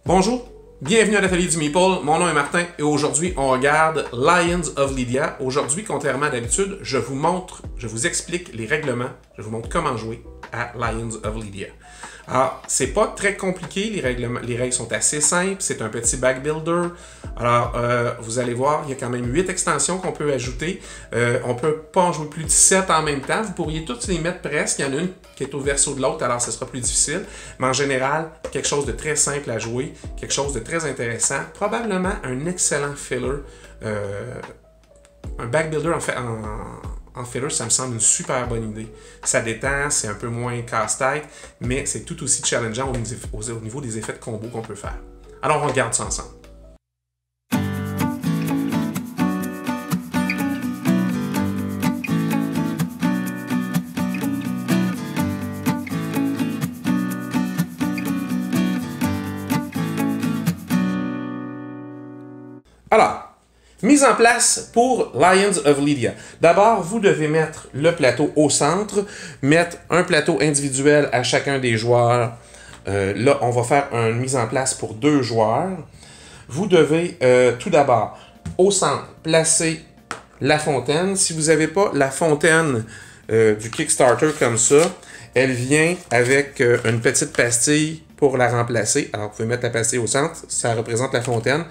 Bonjour, bienvenue à l'Atelier du Meeple. Mon nom est Martin et aujourd'hui on regarde Lions of Lydia. Aujourd'hui, contrairement à d'habitude, je vous explique les règlements, je vous montre comment jouer à Lions of Lydia. Alors, c'est pas très compliqué, les règles sont assez simples, c'est un petit back builder. Alors, vous allez voir, il y a quand même 8 extensions qu'on peut ajouter. On peut pas en jouer plus de 7 en même temps. Vous pourriez toutes les mettre presque. Il y en a une qui est au verso de l'autre, alors ce sera plus difficile. Mais en général, quelque chose de très simple à jouer, quelque chose de très intéressant. Probablement un excellent filler. Un back builder en filler, ça me semble une super bonne idée. Ça détend, c'est un peu moins casse-tête, mais c'est tout aussi challengeant au niveau des effets de combo qu'on peut faire. Alors, on regarde ça ensemble. Alors, mise en place pour Lions of Lydia. D'abord, vous devez mettre le plateau au centre, mettre un plateau individuel à chacun des joueurs. Là, on va faire une mise en place pour 2 joueurs. Vous devez tout d'abord, au centre, placer la fontaine. Si vous n'avez pas la fontaine du Kickstarter comme ça, elle vient avec une petite pastille pour la remplacer. Alors, vous pouvez mettre la pastille au centre, ça représente la fontaine.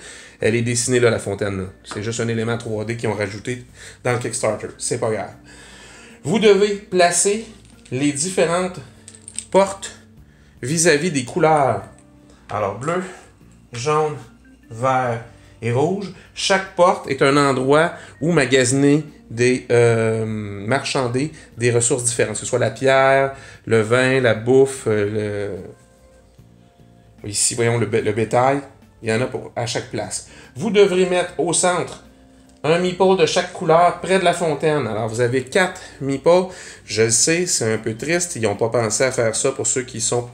Elle est dessinée là, la fontaine. C'est juste un élément 3D qu'ils ont rajouté dans le Kickstarter. C'est pas grave. Vous devez placer les différentes portes vis-à-vis des couleurs. Alors, bleu, jaune, vert et rouge. Chaque porte est un endroit où magasiner marchander des ressources différentes. Que ce soit la pierre, le vin, la bouffe, ici, voyons le bétail. Il y en a à chaque place. Vous devrez mettre au centre un meeple de chaque couleur près de la fontaine. Alors, vous avez 4 meeples. Je le sais, c'est un peu triste. Ils n'ont pas pensé à faire ça pour ceux qui sont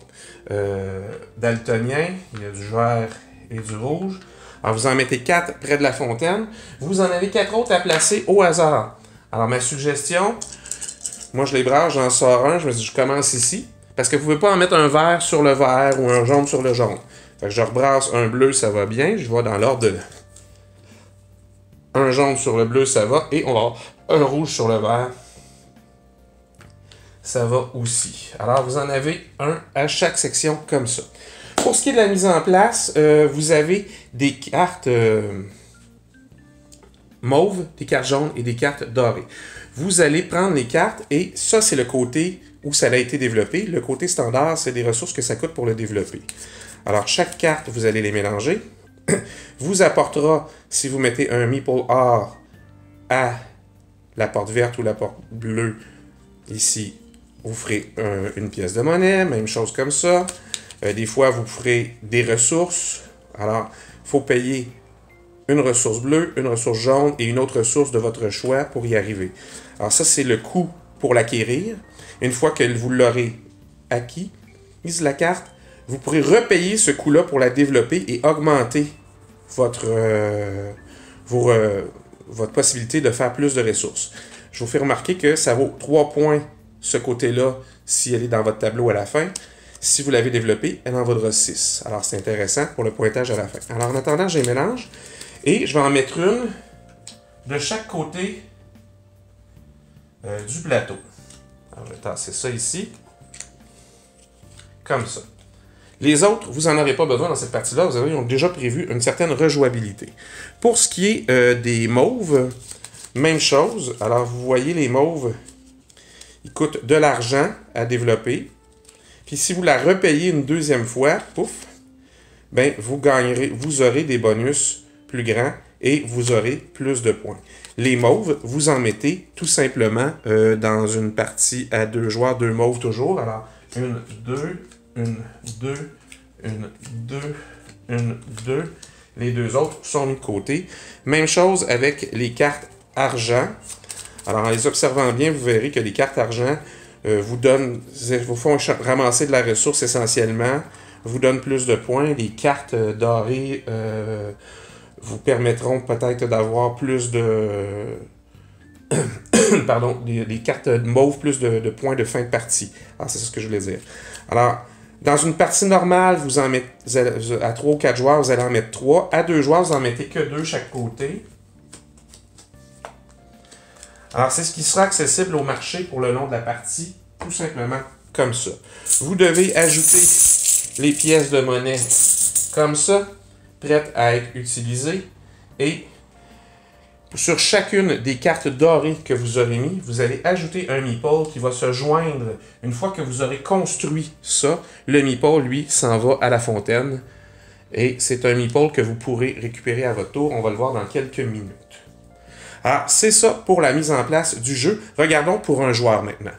daltoniens. Il y a du vert et du rouge. Alors, vous en mettez 4 près de la fontaine. Vous en avez 4 autres à placer au hasard. Alors, ma suggestion, moi, je les brasse, j'en sors un. Je me dis, je commence ici. Parce que vous ne pouvez pas en mettre un vert sur le vert ou un jaune sur le jaune. Fait que je rebrasse un bleu, ça va bien. Je vais dans l'ordre de... Un jaune sur le bleu, ça va. Et on va avoir un rouge sur le vert. Ça va aussi. Alors, vous en avez un à chaque section comme ça. Pour ce qui est de la mise en place, vous avez des cartes mauves, des cartes jaunes et des cartes dorées. Vous allez prendre les cartes et ça, c'est le côté où ça a été développé. Le côté standard, c'est des ressources que ça coûte pour le développer. Alors, chaque carte, vous allez les mélanger. Vous apportera, si vous mettez un meeple or à la porte verte ou la porte bleue, ici, vous ferez une pièce de monnaie, même chose comme ça. Des fois, vous ferez des ressources. Alors, il faut payer une ressource bleue, une ressource jaune et une autre ressource de votre choix pour y arriver. Alors ça, c'est le coût pour l'acquérir. Une fois que vous l'aurez acquis, mise la carte, vous pourrez repayer ce coût-là pour la développer et augmenter votre possibilité de faire plus de ressources. Je vous fais remarquer que ça vaut 3 points ce côté-là si elle est dans votre tableau à la fin. Si vous l'avez développé, elle en vaudra 6. Alors, c'est intéressant pour le pointage à la fin. Alors, en attendant, je les mélange. Et je vais en mettre une de chaque côté du plateau. Alors, je vais tasser ça ici. Comme ça. Les autres, vous n'en aurez pas besoin dans cette partie-là. Vous avez déjà prévu une certaine rejouabilité. Pour ce qui est des mauves, même chose. Alors, vous voyez, les mauves, ils coûtent de l'argent à développer. Puis, si vous la repayez une deuxième fois, pouf, ben, vous aurez des bonus plus grands et vous aurez plus de points. Les mauves, vous en mettez tout simplement dans une partie à 2 joueurs, 2 mauves toujours. Alors, 1, 2, 1, 2, 1, 2, 1, 2. Les 2 autres sont mis de côté. Même chose avec les cartes argent. Alors, en les observant bien, vous verrez que les cartes argent vous font ramasser de la ressource essentiellement, vous donnent plus de points. Les cartes dorées vous permettront peut-être d'avoir plus de... Pardon, les cartes mauves, plus de points de fin de partie. Alors, c'est ce que je voulais dire. Alors, Dans une partie normale, vous en mettez, à 3 ou 4 joueurs, vous allez en mettre 3. À 2 joueurs, vous en mettez que 2 chaque côté. Alors, c'est ce qui sera accessible au marché pour le long de la partie, tout simplement comme ça. Vous devez ajouter les pièces de monnaie comme ça, prêtes à être utilisées. Et sur chacune des cartes dorées que vous aurez mis, vous allez ajouter un meeple qui va se joindre. Une fois que vous aurez construit ça, le meeple, lui, s'en va à la fontaine. Et c'est un meeple que vous pourrez récupérer à votre tour. On va le voir dans quelques minutes. Alors, c'est ça pour la mise en place du jeu. Regardons pour un joueur maintenant.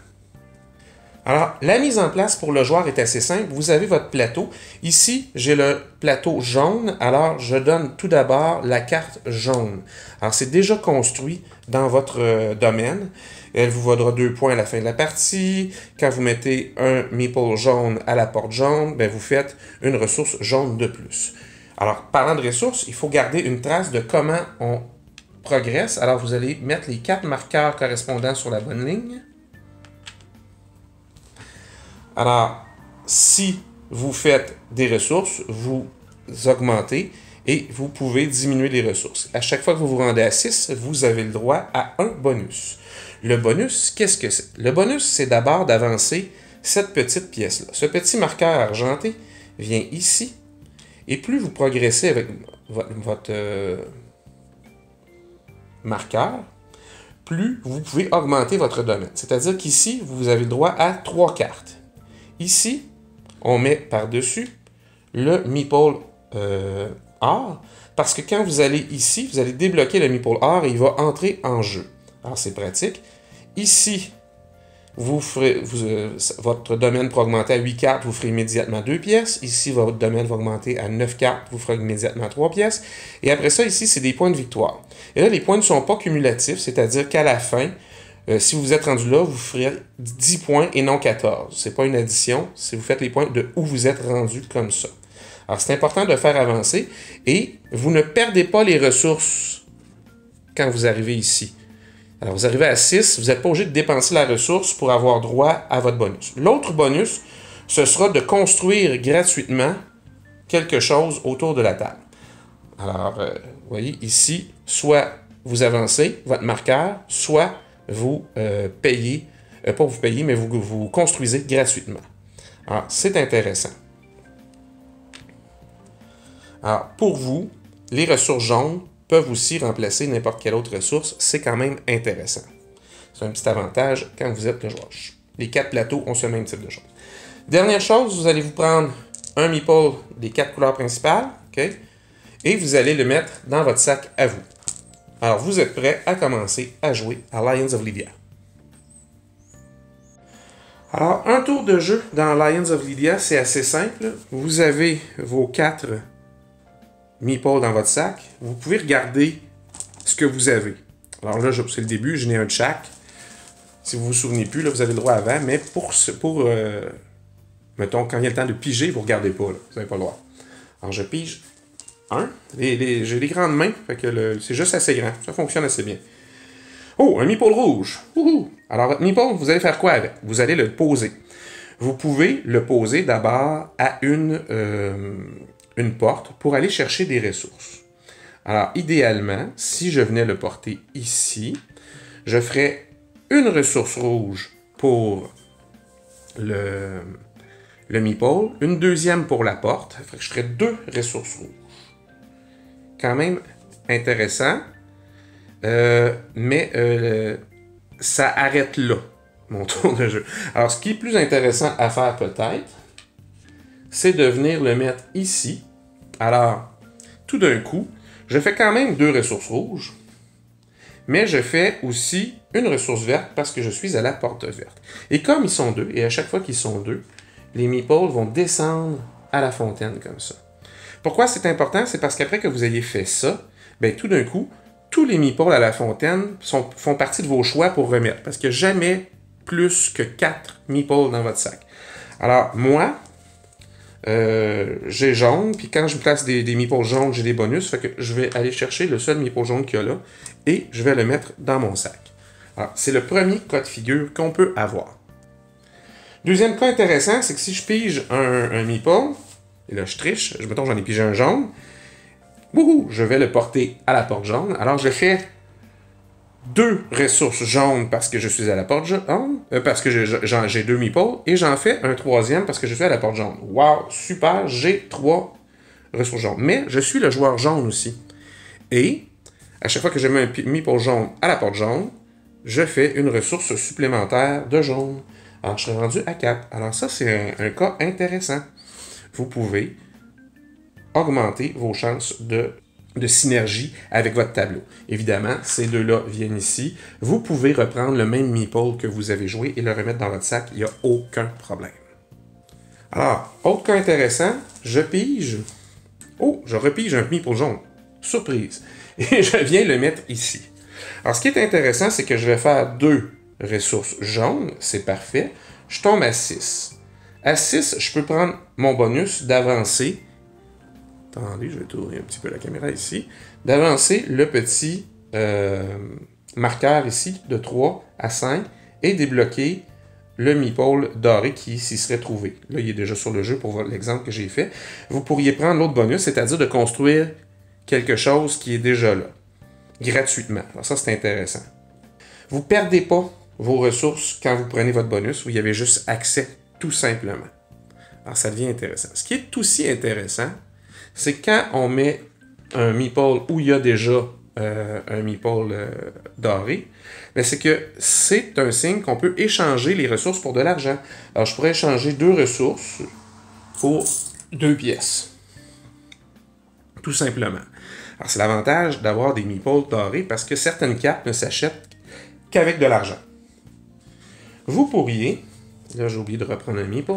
Alors, la mise en place pour le joueur est assez simple. Vous avez votre plateau. Ici, j'ai le plateau jaune. Alors, je donne tout d'abord la carte jaune. Alors, c'est déjà construit dans votre domaine. Elle vous vaudra 2 points à la fin de la partie. Quand vous mettez un meeple jaune à la porte jaune, bien, vous faites une ressource jaune de plus. Alors, parlant de ressources, il faut garder une trace de comment on progresse. Alors, vous allez mettre les 4 marqueurs correspondants sur la bonne ligne. Alors, si vous faites des ressources, vous augmentez et vous pouvez diminuer les ressources. À chaque fois que vous vous rendez à 6, vous avez le droit à un bonus. Le bonus, qu'est-ce que c'est? Le bonus, c'est d'abord d'avancer cette petite pièce-là. Ce petit marqueur argenté vient ici. Et plus vous progressez avec votre marqueur, plus vous pouvez augmenter votre domaine. C'est-à-dire qu'ici, vous avez le droit à 3 cartes. Ici, on met par-dessus le meeple or, parce que quand vous allez ici, vous allez débloquer le meeple or et il va entrer en jeu. Alors, c'est pratique. Ici, votre domaine pourra augmenter à 8 cartes, vous ferez immédiatement 2 pièces. Ici, votre domaine va augmenter à 9 cartes, vous ferez immédiatement 3 pièces. Et après ça, ici, c'est des points de victoire. Et là, les points ne sont pas cumulatifs, c'est-à-dire qu'à la fin, si vous êtes rendu là, vous ferez 10 points et non 14. Ce n'est pas une addition, c'est vous faites les points de où vous êtes rendu comme ça. Alors, c'est important de faire avancer et vous ne perdez pas les ressources quand vous arrivez ici. Alors, vous arrivez à 6, vous n'êtes pas obligé de dépenser la ressource pour avoir droit à votre bonus. L'autre bonus, ce sera de construire gratuitement quelque chose autour de la table. Alors, vous voyez ici, soit vous avancez votre marqueur, soit vous payez, pas vous payez, mais vous construisez gratuitement. Alors, c'est intéressant. Alors, pour vous, les ressources jaunes peuvent aussi remplacer n'importe quelle autre ressource. C'est quand même intéressant. C'est un petit avantage quand vous êtes le joueur. Les 4 plateaux ont ce même type de choses. Dernière chose, vous allez vous prendre un meeple des 4 couleurs principales, OK? Et vous allez le mettre dans votre sac à vous. Alors, vous êtes prêts à commencer à jouer à Lions of Lydia. Alors, un tour de jeu dans Lions of Lydia, c'est assez simple. Vous avez vos 4 meeples dans votre sac. Vous pouvez regarder ce que vous avez. Alors là, c'est le début, je n'ai un de chaque. Si vous ne vous souvenez plus, là, vous avez le droit avant, mais mettons, quand il y a le temps de piger, vous ne regardez pas, là. Vous n'avez pas le droit. Alors, je pige un. J'ai des grandes mains, fait que c'est juste assez grand. Ça fonctionne assez bien. Oh, un meeple rouge. Wouhou! Alors, votre meeple, vous allez faire quoi avec? Vous allez le poser. Vous pouvez le poser d'abord à une porte pour aller chercher des ressources. Alors, idéalement, si je venais le porter ici, je ferais une ressource rouge pour le meeple, une deuxième pour la porte. Ça ferait que je ferais 2 ressources rouges. Quand même intéressant, mais ça arrête là, mon tour de jeu. Alors, ce qui est plus intéressant à faire peut-être, c'est de venir le mettre ici. Alors, tout d'un coup, je fais quand même 2 ressources rouges, mais je fais aussi une ressource verte parce que je suis à la porte verte. Et comme ils sont 2, et à chaque fois qu'ils sont 2, les meeples vont descendre à la fontaine comme ça. Pourquoi c'est important? C'est parce qu'après que vous ayez fait ça, bien, tout d'un coup, tous les meeples à la fontaine font partie de vos choix pour remettre. Parce qu'il n'y a jamais plus que 4 meeples dans votre sac. Alors, moi, j'ai jaune, puis quand je place des meeples jaunes, j'ai des bonus. Fait que je vais aller chercher le seul meeple jaune qu'il y a là, et je vais le mettre dans mon sac. Alors, c'est le premier cas de figure qu'on peut avoir. Deuxième cas intéressant, c'est que si je pige un meeple, et là je triche, mettons j'en ai pigé un jaune, wouhou, je vais le porter à la porte jaune. Alors je fais 2 ressources jaunes parce que je suis à la porte jaune, parce que j'ai 2 meeples, et j'en fais un troisième parce que je suis à la porte jaune. Wow, super, j'ai 3 ressources jaunes. Mais je suis le joueur jaune aussi. Et à chaque fois que je mets un meeple jaune à la porte jaune, je fais une ressource supplémentaire de jaune. Alors, je serai rendu à 4. Alors ça, c'est un cas intéressant. Vous pouvez augmenter vos chances de synergie avec votre tableau. Évidemment, ces deux-là viennent ici. Vous pouvez reprendre le même meeple que vous avez joué et le remettre dans votre sac. Il n'y a aucun problème. Alors, autre cas intéressant, je pige. Oh, je repige un meeple jaune. Surprise. Et je viens le mettre ici. Alors, ce qui est intéressant, c'est que je vais faire 2 ressources jaunes. C'est parfait. Je tombe à 6. À 6, je peux prendre mon bonus d'avancer. Attendez, je vais tourner un petit peu la caméra ici. D'avancer le petit marqueur ici de 3 à 5 et débloquer le meeple doré qui s'y serait trouvé. Là, il est déjà sur le jeu pour l'exemple que j'ai fait. Vous pourriez prendre l'autre bonus, c'est-à-dire de construire quelque chose qui est déjà là, gratuitement. Alors ça, c'est intéressant. Vous ne perdez pas vos ressources quand vous prenez votre bonus, vous y avez juste accès tout simplement. Alors ça devient intéressant. Ce qui est aussi intéressant, c'est quand on met un meeple où il y a déjà un meeple doré, c'est que c'est un signe qu'on peut échanger les ressources pour de l'argent. Alors je pourrais échanger 2 ressources pour 2 pièces. Tout simplement. Alors c'est l'avantage d'avoir des meeples dorés parce que certaines cartes ne s'achètent qu'avec de l'argent. Vous pourriez, là j'ai oublié de reprendre un meeple,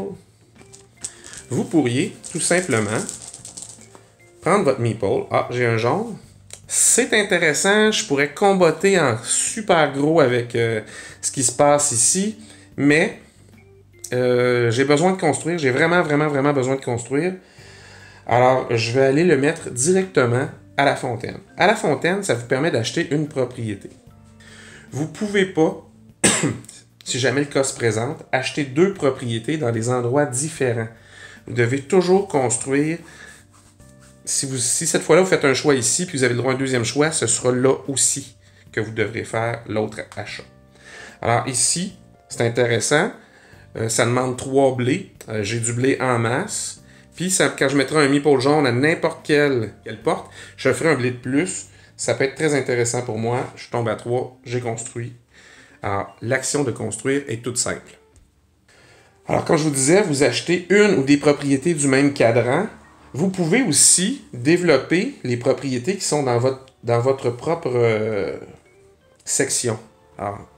vous pourriez tout simplement prendre votre meeple. Ah, j'ai un jaune. C'est intéressant, je pourrais comboter en super gros avec ce qui se passe ici, mais j'ai besoin de construire, j'ai vraiment besoin de construire. Alors, je vais aller le mettre directement à la fontaine. À la fontaine, ça vous permet d'acheter une propriété. Vous ne pouvez pas, si jamais le cas se présente, acheter 2 propriétés dans des endroits différents. Vous devez toujours construire. Si cette fois-là, vous faites un choix ici, puis vous avez le droit à un deuxième choix, ce sera là aussi que vous devrez faire l'autre achat. Alors ici, c'est intéressant. Ça demande 3 blés. J'ai du blé en masse. Puis quand je mettrai un meeple jaune à n'importe quelle porte, je ferai un blé de plus. Ça peut être très intéressant pour moi. Je tombe à 3, j'ai construit. Alors, l'action de construire est toute simple. Alors, comme je vous disais, vous achetez une ou des propriétés du même cadran. Vous pouvez aussi développer les propriétés qui sont dans votre propre section. Alors,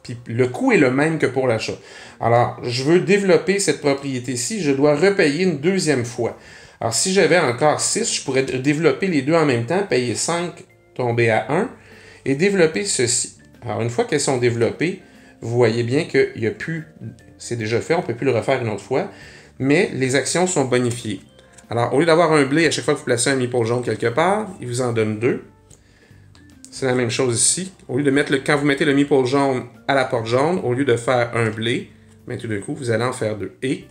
puis le coût est le même que pour l'achat. Alors, je veux développer cette propriété-ci, je dois repayer une deuxième fois. Alors, si j'avais encore 6, je pourrais développer les deux en même temps, payer 5, tomber à 1, et développer ceci. Alors, une fois qu'elles sont développées, vous voyez bien qu'il n'y a plus, c'est déjà fait, on ne peut plus le refaire une autre fois, mais les actions sont bonifiées. Alors, au lieu d'avoir un blé à chaque fois que vous placez un meeple jaune quelque part, il vous en donne 2. C'est la même chose ici. Au lieu de mettre quand vous mettez le meeple jaune à la porte jaune, au lieu de faire un blé, mais tout d'un coup, vous allez en faire 2. Et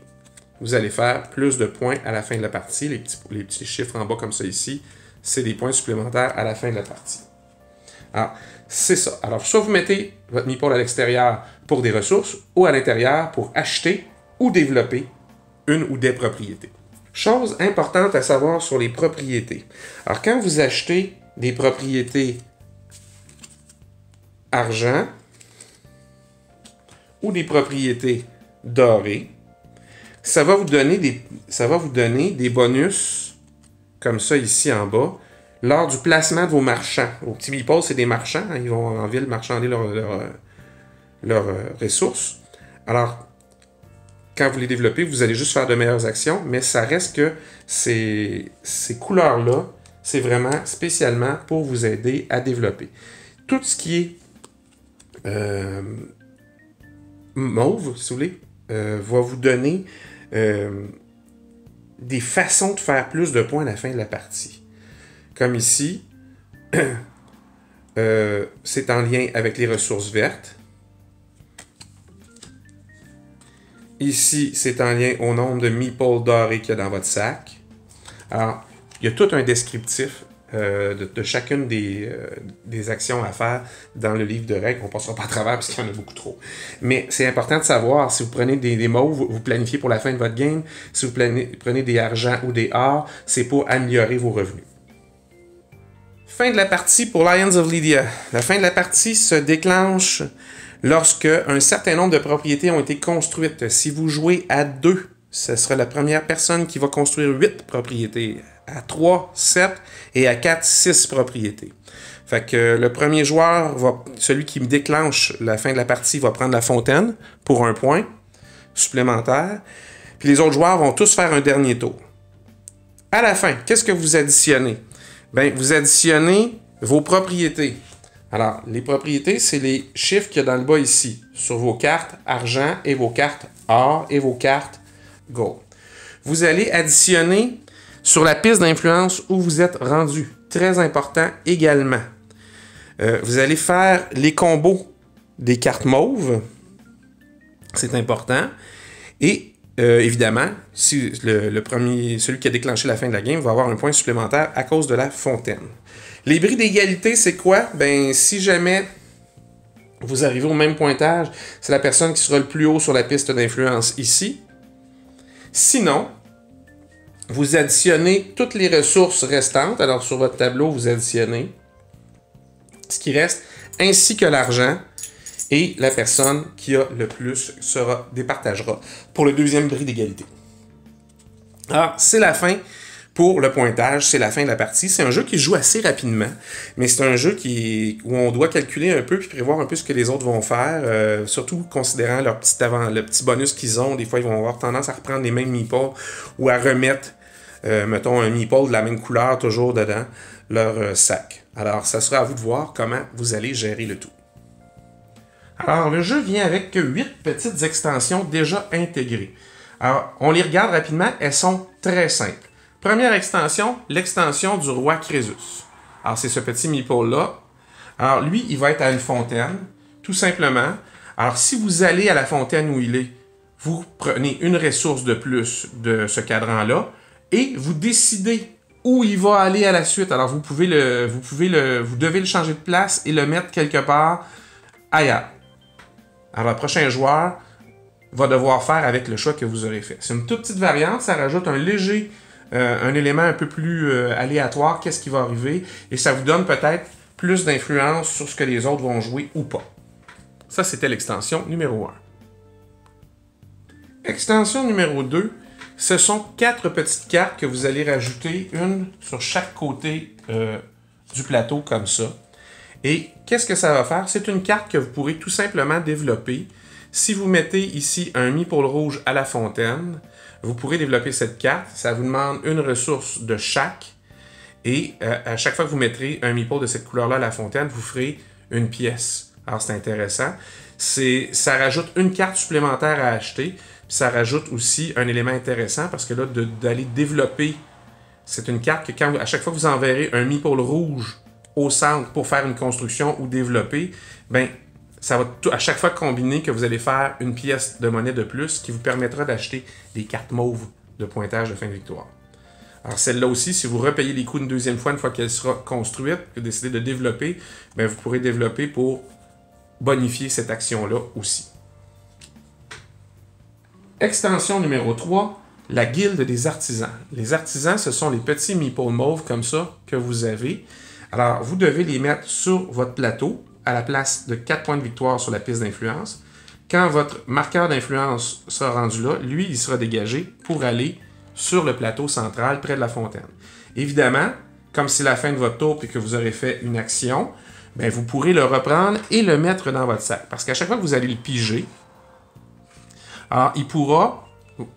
vous allez faire plus de points à la fin de la partie. Les petits chiffres en bas comme ça ici, c'est des points supplémentaires à la fin de la partie. Alors, c'est ça. Alors, soit vous mettez votre meeple à l'extérieur pour des ressources, ou à l'intérieur pour acheter ou développer une ou des propriétés. Chose importante à savoir sur les propriétés. Alors, quand vous achetez des propriétés argent ou des propriétés dorées, ça va vous donner des bonus comme ça ici en bas lors du placement de vos marchands. Vos petits meeples, c'est des marchands, hein, ils vont en ville marchander leurs ressources. Alors, quand vous les développez, vous allez juste faire de meilleures actions, mais ça reste que ces couleurs-là, c'est vraiment spécialement pour vous aider à développer. Tout ce qui est mauve, si vous voulez, va vous donner des façons de faire plus de points à la fin de la partie. Comme ici, c'est en lien avec les ressources vertes. Ici, c'est en lien au nombre de meeples dorés qu'il y a dans votre sac. Alors, il y a tout un descriptif de chacune des actions à faire dans le livre de règles. On ne passera pas à travers parce qu'il y en a beaucoup trop. Mais c'est important de savoir, si vous prenez des mauves, vous planifiez pour la fin de votre game. Si vous prenez des argents ou des or, c'est pour améliorer vos revenus. Fin de la partie pour Lions of Lydia. La fin de la partie se déclenche lorsque un certain nombre de propriétés ont été construites. Si vous jouez à 2, ce sera la première personne qui va construire 8 propriétés. À 3, 7 et à 4, 6 propriétés. Fait que le premier joueur, celui qui me déclenche la fin de la partie, va prendre la fontaine pour 1 point supplémentaire. Puis les autres joueurs vont tous faire un dernier tour. À la fin, qu'est-ce que vous additionnez? Bien, vous additionnez vos propriétés. Alors, les propriétés, c'est les chiffres qu'il y a dans le bas ici, sur vos cartes argent et vos cartes or et vos cartes gold. Vous allez additionner sur la piste d'influence où vous êtes rendu. Très important également. Vous allez faire les combos des cartes mauves. C'est important. Et évidemment, si celui qui a déclenché la fin de la game va avoir un point supplémentaire à cause de la fontaine. Les bris d'égalité, c'est quoi? Ben, si jamais vous arrivez au même pointage, c'est la personne qui sera le plus haut sur la piste d'influence ici. Sinon, vous additionnez toutes les ressources restantes. Alors, sur votre tableau, vous additionnez ce qui reste, ainsi que l'argent. Et la personne qui a le plus départagera pour le deuxième bris d'égalité. Alors, c'est la fin pour le pointage, c'est la fin de la partie. C'est un jeu qui se joue assez rapidement, mais c'est un jeu où on doit calculer un peu puis prévoir un peu ce que les autres vont faire, surtout considérant le petit bonus qu'ils ont. Des fois, ils vont avoir tendance à reprendre les mêmes meeples ou à remettre, mettons, un meeple de la même couleur toujours dedans leur sac. Alors, ça sera à vous de voir comment vous allez gérer le tout. Alors, le jeu vient avec 8 petites extensions déjà intégrées. Alors, on les regarde rapidement, elles sont très simples. Première extension, l'extension du roi Crésus. Alors, c'est ce petit meeple-là. Alors, lui, il va être à une fontaine, tout simplement. Alors, si vous allez à la fontaine où il est, vous prenez une ressource de plus de ce cadran-là et vous décidez où il va aller à la suite. Alors, vous devez le changer de place et le mettre quelque part ailleurs. Alors, le prochain joueur va devoir faire avec le choix que vous aurez fait. C'est une toute petite variante, ça rajoute un élément un peu plus aléatoire, qu'est-ce qui va arriver, et ça vous donne peut-être plus d'influence sur ce que les autres vont jouer ou pas. Ça, c'était l'extension numéro 1. Extension numéro 2, ce sont 4 petites cartes que vous allez rajouter, une sur chaque côté du plateau, comme ça. Et qu'est-ce que ça va faire? C'est une carte que vous pourrez tout simplement développer. Si vous mettez ici un meeple rouge à la fontaine, vous pourrez développer cette carte. Ça vous demande une ressource de chaque. Et à chaque fois que vous mettrez un meeple de cette couleur-là à la fontaine, vous ferez une pièce. Alors, c'est intéressant. Ça rajoute une carte supplémentaire à acheter. Puis ça rajoute aussi un élément intéressant parce que là, d'aller développer, c'est une carte que à chaque fois que vous enverrez un meeple rouge au centre pour faire une construction ou développer, ben ça va à chaque fois combiner que vous allez faire une pièce de monnaie de plus qui vous permettra d'acheter des cartes mauves de pointage de fin de victoire. Alors celle-là aussi, si vous repayez les coûts une deuxième fois, une fois qu'elle sera construite, que vous décidez de développer, ben vous pourrez développer pour bonifier cette action-là aussi. Extension numéro 3, la guilde des artisans. Les artisans, ce sont les petits meeples mauves comme ça que vous avez. Alors, vous devez les mettre sur votre plateau à la place de 4 points de victoire sur la piste d'influence. Quand votre marqueur d'influence sera rendu là, lui, il sera dégagé pour aller sur le plateau central près de la fontaine. Évidemment, comme c'est la fin de votre tour et que vous aurez fait une action, bien, vous pourrez le reprendre et le mettre dans votre sac. Parce qu'à chaque fois que vous allez le piger, alors, il pourra,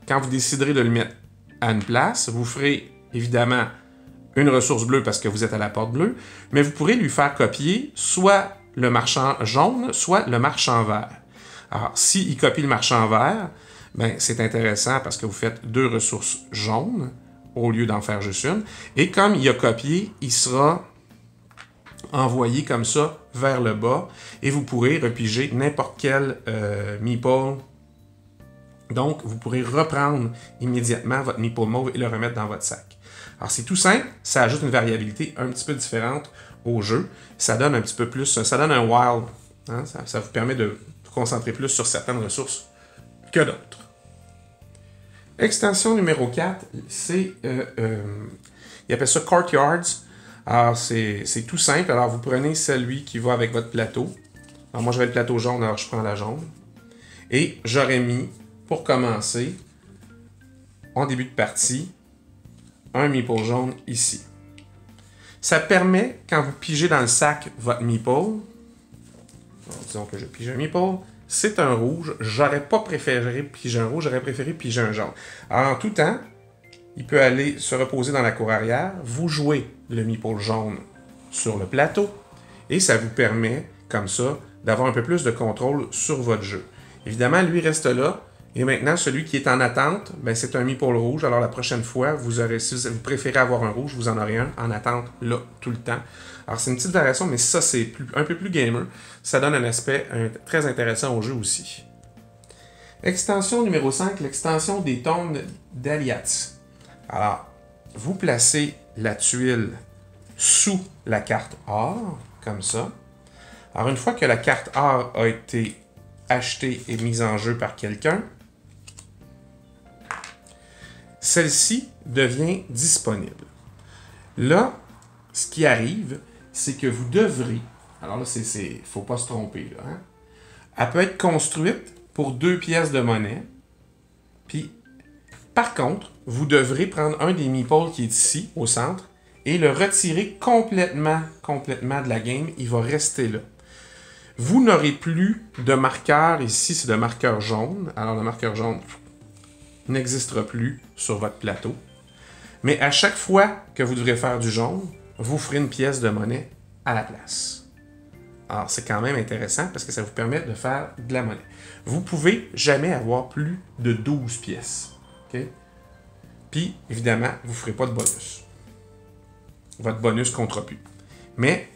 quand vous déciderez de le mettre à une place, vous ferez évidemment une ressource bleue parce que vous êtes à la porte bleue, mais vous pourrez lui faire copier soit le marchand jaune, soit le marchand vert. Alors, s'il copie le marchand vert, ben, c'est intéressant parce que vous faites 2 ressources jaunes au lieu d'en faire juste une. Et comme il a copié, il sera envoyé comme ça vers le bas et vous pourrez repiger n'importe quel meeple Donc, vous pourrez reprendre immédiatement votre meeple mauve et le remettre dans votre sac. Alors, c'est tout simple, ça ajoute une variabilité un petit peu différente au jeu. Ça donne un petit peu plus, ça donne un wild. Hein? Ça vous permet de vous concentrer plus sur certaines ressources que d'autres. Extension numéro 4, c'est, il appelle ça Courtyards. Alors, c'est tout simple. Alors, vous prenez celui qui va avec votre plateau. Alors, moi, j'avais le plateau jaune, alors je prends la jaune. Et j'aurais mis, pour commencer, en début de partie, un meeple jaune ici. Ça permet, quand vous pigez dans le sac votre meeple, disons que je pige un meeple, c'est un rouge, j'aurais pas préféré piger un rouge, j'aurais préféré piger un jaune. Alors, en tout temps, il peut aller se reposer dans la cour arrière, vous jouez le meeple jaune sur le plateau, et ça vous permet, comme ça, d'avoir un peu plus de contrôle sur votre jeu. Évidemment, lui reste là, et maintenant, celui qui est en attente, ben, c'est un meeple rouge. Alors, la prochaine fois, si vous préférez avoir un rouge, vous en aurez un en attente, là, tout le temps. Alors, c'est une petite variation, mais ça, c'est un peu plus gamer. Ça donne un aspect très intéressant au jeu aussi. Extension numéro 5, l'extension des tombes d'Aliats. Alors, vous placez la tuile sous la carte or, comme ça. Alors, une fois que la carte or a été achetée et mise en jeu par quelqu'un, celle-ci devient disponible. Là, ce qui arrive, c'est que vous devrez, alors là, il ne faut pas se tromper, là, hein? Elle peut être construite pour 2 pièces de monnaie, puis par contre, vous devrez prendre un des meeples qui est ici, au centre, et le retirer complètement de la game. Il va rester là. Vous n'aurez plus de marqueur, ici c'est de marqueur jaune. Alors le marqueur jaune n'existera plus sur votre plateau. Mais à chaque fois que vous devrez faire du jaune, vous ferez une pièce de monnaie à la place. Alors c'est quand même intéressant parce que ça vous permet de faire de la monnaie. Vous pouvez jamais avoir plus de 12 pièces. Okay? Puis, évidemment, vous ne ferez pas de bonus. Votre bonus ne comptera plus. Mais,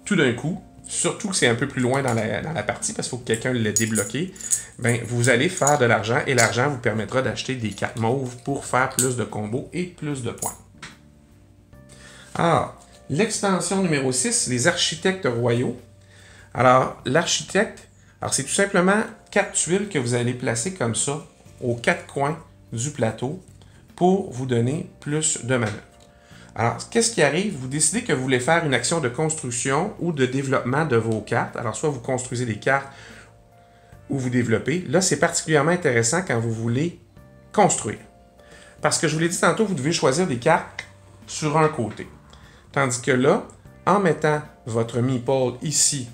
tout d'un coup, surtout que c'est un peu plus loin dans la partie, parce qu'il faut que quelqu'un l'ait débloqué, ben, vous allez faire de l'argent, et l'argent vous permettra d'acheter des cartes mauves pour faire plus de combos et plus de points. Alors, l'extension numéro 6, les architectes royaux. Alors, l'architecte, c'est tout simplement 4 tuiles que vous allez placer comme ça, aux 4 coins du plateau, pour vous donner plus de manœuvre. Alors, qu'est-ce qui arrive? Vous décidez que vous voulez faire une action de construction ou de développement de vos cartes. Alors, soit vous construisez des cartes ou vous développez. Là, c'est particulièrement intéressant quand vous voulez construire. Parce que je vous l'ai dit tantôt, vous devez choisir des cartes sur un côté. Tandis que là, en mettant votre meeple ici,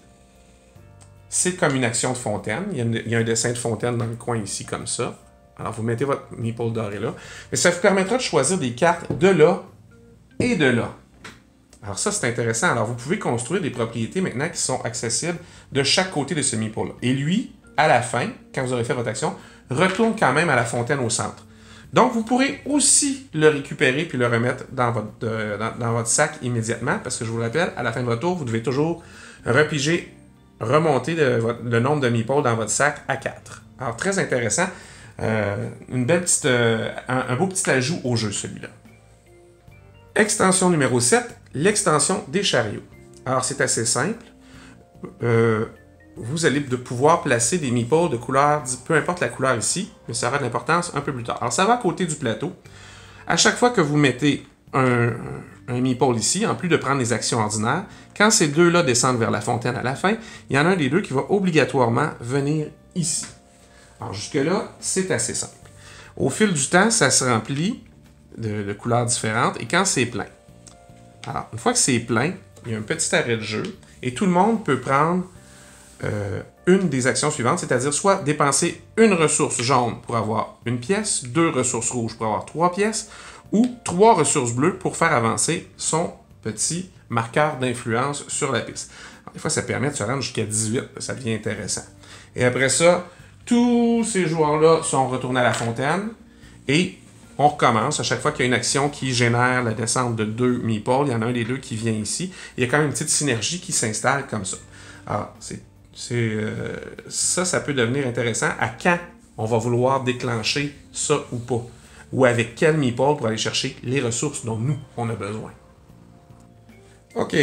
c'est comme une action de fontaine. Il y a un dessin de fontaine dans le coin ici, comme ça. Alors, vous mettez votre meeple doré là. Mais ça vous permettra de choisir des cartes de là et de là. Alors ça, c'est intéressant. Alors, vous pouvez construire des propriétés maintenant qui sont accessibles de chaque côté de ce meeple-là. Et lui, à la fin, quand vous aurez fait votre action, retourne quand même à la fontaine au centre. Donc, vous pourrez aussi le récupérer puis le remettre dans votre sac immédiatement, parce que je vous le rappelle, à la fin de votre tour, vous devez toujours remonter le nombre de meeples dans votre sac à 4. Alors, très intéressant. Un beau petit ajout au jeu, celui-là. Extension numéro 7, l'extension des chariots. Alors, c'est assez simple. Vous allez pouvoir placer des meeples de couleur, peu importe la couleur ici, mais ça aura de l'importance un peu plus tard. Alors, ça va à côté du plateau. À chaque fois que vous mettez un meeple ici, en plus de prendre les actions ordinaires, quand ces deux-là descendent vers la fontaine à la fin, il y en a un des deux qui va obligatoirement venir ici. Alors, jusque-là, c'est assez simple. Au fil du temps, ça se remplit de couleurs différentes et quand c'est plein. Alors, une fois que c'est plein, il y a un petit arrêt de jeu et tout le monde peut prendre une des actions suivantes, c'est-à-dire soit dépenser une ressource jaune pour avoir une pièce, 2 ressources rouges pour avoir 3 pièces, ou 3 ressources bleues pour faire avancer son petit marqueur d'influence sur la piste. Alors, des fois, ça permet de se rendre jusqu'à 18, ça devient intéressant. Et après ça, tous ces joueurs-là sont retournés à la fontaine et on recommence. À chaque fois qu'il y a une action qui génère la descente de 2 meeples, il y en a un des deux qui vient ici. Il y a quand même une petite synergie qui s'installe comme ça. Alors, ça peut devenir intéressant à quand on va vouloir déclencher ça ou pas. Ou avec quel meeple pour aller chercher les ressources dont nous, on a besoin. OK.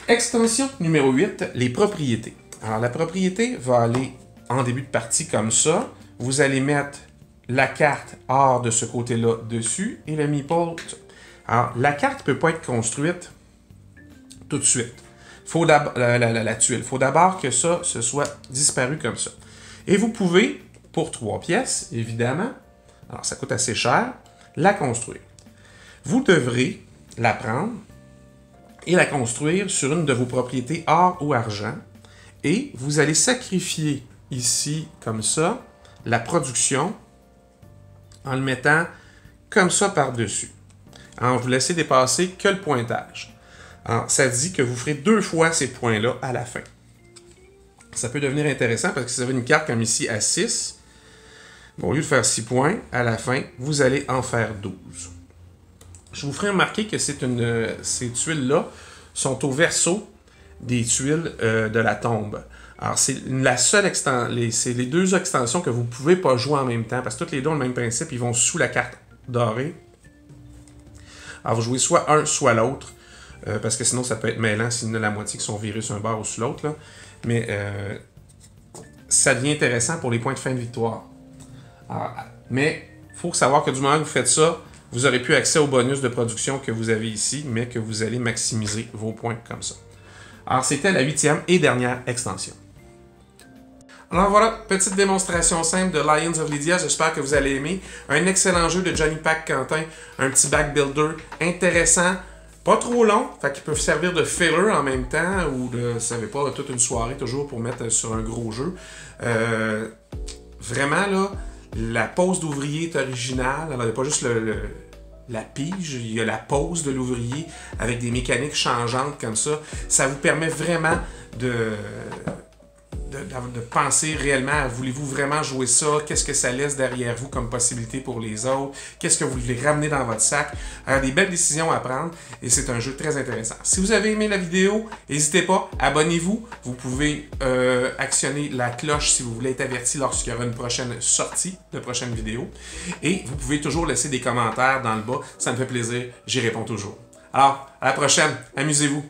Extension numéro 8, les propriétés. Alors, la propriété va aller en début de partie comme ça. Vous allez mettre la carte hors de ce côté-là dessus et le meeple. Alors, la carte ne peut pas être construite tout de suite. Faut la tuile. Il faut d'abord que ça se soit disparu comme ça. Et vous pouvez, pour 3 pièces, évidemment, alors ça coûte assez cher, la construire. Vous devrez la prendre et la construire sur une de vos propriétés or ou argent. Et vous allez sacrifier ici, comme ça, la production en le mettant comme ça par-dessus. En vous laissez dépasser que le pointage. Alors, ça dit que vous ferez 2 fois ces points-là à la fin. Ça peut devenir intéressant parce que si vous avez une carte comme ici à 6, au lieu de faire 6 points, à la fin, vous allez en faire 12. Je vous ferai remarquer que ces tuiles-là sont au verso des tuiles de la tombe. Alors, c'est la seule c'est les 2 extensions que vous ne pouvez pas jouer en même temps parce que toutes les deux ont le même principe, ils vont sous la carte dorée. Alors, vous jouez soit un, soit l'autre. Parce que sinon, ça peut être mêlant s'il y en a la moitié qui sont virés sur un bord ou sur l'autre. Mais ça devient intéressant pour les points de fin de victoire. Alors, mais il faut savoir que du moment que vous faites ça, vous aurez plus accès au bonus de production que vous avez ici, mais que vous allez maximiser vos points comme ça. Alors, c'était la 8e et dernière extension. Alors voilà, petite démonstration simple de Lions of Lydia, j'espère que vous allez aimer. Un excellent jeu de Johnny Pack Quentin, un petit back builder intéressant. Pas trop long, fait qu'ils peuvent servir de filler en même temps ou de, vous savez pas, toute une soirée toujours pour mettre sur un gros jeu. Vraiment, là, la pose d'ouvrier est originale. Alors, il n'y a pas juste la pige, il y a la pose de l'ouvrier avec des mécaniques changeantes comme ça. Ça vous permet vraiment de penser réellement, voulez-vous vraiment jouer ça? Qu'est-ce que ça laisse derrière vous comme possibilité pour les autres? Qu'est-ce que vous voulez ramener dans votre sac? Alors, des belles décisions à prendre et c'est un jeu très intéressant. Si vous avez aimé la vidéo, n'hésitez pas, abonnez-vous. Vous pouvez actionner la cloche si vous voulez être averti lorsqu'il y aura une prochaine sortie de prochaine vidéo. Et vous pouvez toujours laisser des commentaires dans le bas, ça me fait plaisir, j'y réponds toujours. Alors, à la prochaine, amusez-vous!